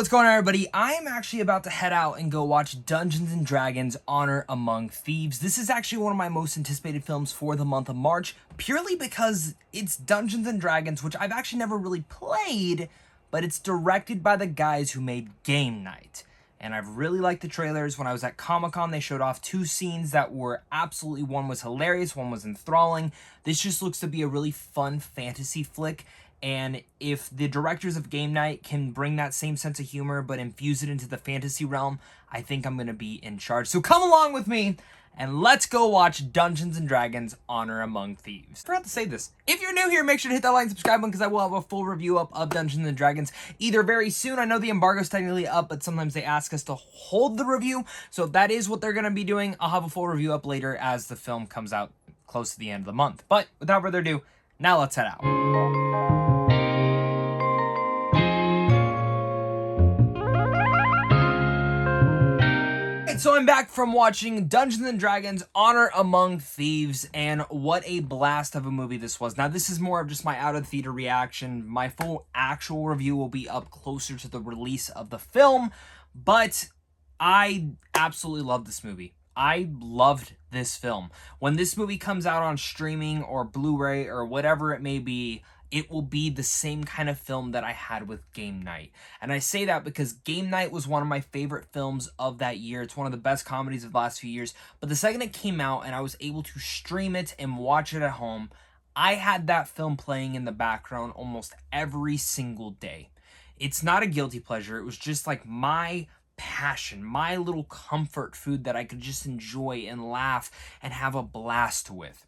what's going on, everybody? I am actually about to head out and go watch Dungeons & Dragons Honor Among Thieves. This is actually one of my most anticipated films for the month of March, purely because it's Dungeons & Dragons, which I've actually never really played, but it's directed by the guys who made Game Night. And I've really liked the trailers. When I was at Comic-Con, they showed off two scenes that were absolutely, one was hilarious, one was enthralling. This just looks to be a really fun fantasy flick. And if the directors of Game Night can bring that same sense of humor but infuse it into the fantasy realm, I think I'm going to be in charge. So come along with me and let's go watch Dungeons & Dragons Honor Among Thieves. I forgot to say this. If you're new here, make sure to hit that like and subscribe button because I will have a full review up of Dungeons & Dragons either very soon. I know the embargo's technically up, but sometimes they ask us to hold the review. So if that is what they're going to be doing, I'll have a full review up later as the film comes out close to the end of the month. But without further ado, now let's head out. So I'm back from watching Dungeons & Dragons Honor Among Thieves, and what a blast of a movie this was. Now, this is more of just my out-of-theater reaction. My full actual review will be up closer to the release of the film, but I absolutely love this movie. I loved this film. When this movie comes out on streaming or Blu-ray or whatever it may be, it will be the same kind of film that I had with Game Night. And I say that because Game Night was one of my favorite films of that year. It's one of the best comedies of the last few years. But the second it came out and I was able to stream it and watch it at home, I had that film playing in the background almost every single day. It's not a guilty pleasure. It was just like my passion, my little comfort food that I could just enjoy and laugh and have a blast with.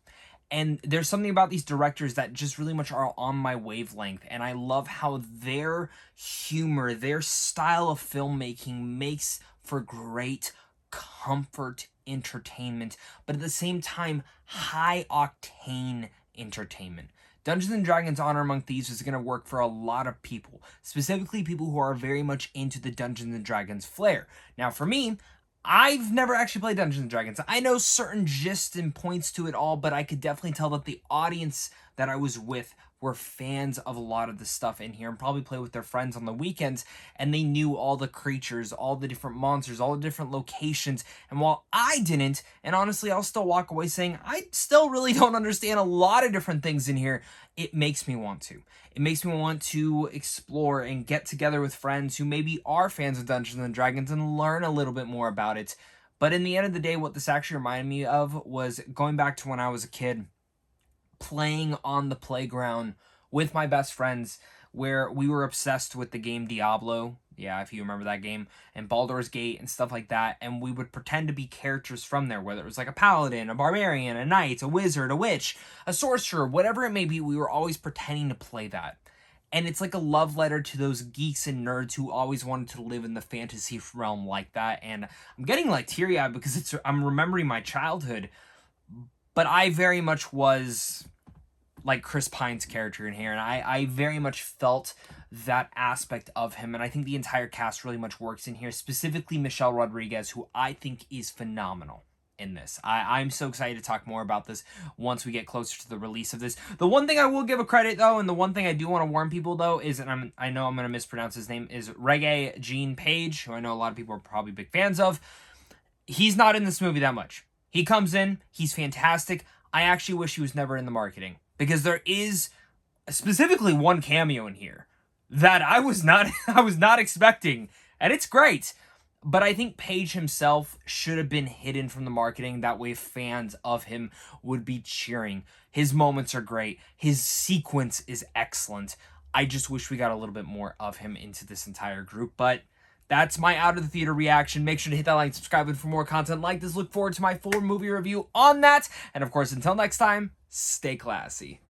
And there's something about these directors that just really much are on my wavelength. And I love how their humor, their style of filmmaking makes for great comfort entertainment, but at the same time, high-octane entertainment. Dungeons & Dragons Honor Among Thieves is going to work for a lot of people, specifically people who are very much into the Dungeons & Dragons flair. Now, for me, I've never actually played Dungeons & Dragons. I know certain gist and points to it all, but I could definitely tell that the audience that I was with were fans of a lot of the stuff in here and probably play with their friends on the weekends, and they knew all the creatures, all the different monsters, all the different locations. And while I didn't, and honestly I'll still walk away saying I still really don't understand a lot of different things in here, it makes me want to. It makes me want to explore and get together with friends who maybe are fans of Dungeons & Dragons and learn a little bit more about it. But in the end of the day, what this actually reminded me of was going back to when I was a kid, playing on the playground with my best friends, where we were obsessed with the game Diablo. Yeah, if you remember that game, and Baldur's Gate and stuff like that, and we would pretend to be characters from there, whether it was like a paladin, a barbarian, a knight, a wizard, a witch, a sorcerer, whatever it may be, we were always pretending to play that. And it's like a love letter to those geeks and nerds who always wanted to live in the fantasy realm like that. And I'm getting like teary-eyed because I'm remembering my childhood, but I very much was like Chris Pine's character in here, and I very much felt that aspect of him, and I think the entire cast really much works in here, specifically Michelle Rodriguez, who I think is phenomenal in this. I'm so excited to talk more about this once we get closer to the release of this. The one thing I will give a credit, though, and the one thing I do want to warn people, though, is, and I know I'm going to mispronounce his name, is Reggae Gene Page, who I know a lot of people are probably big fans of. He's not in this movie that much. He comes in, he's fantastic. I actually wish he was never in the marketing, because there is specifically one cameo in here that I was not expecting, and it's great. But I think Page himself should have been hidden from the marketing. That way fans of him would be cheering. His moments are great. His sequence is excellent. I just wish we got a little bit more of him into this entire group. But that's my out of the theater reaction. Make sure to hit that like and subscribe button for more content like this. Look forward to my full movie review on that. And of course, until next time, stay classy.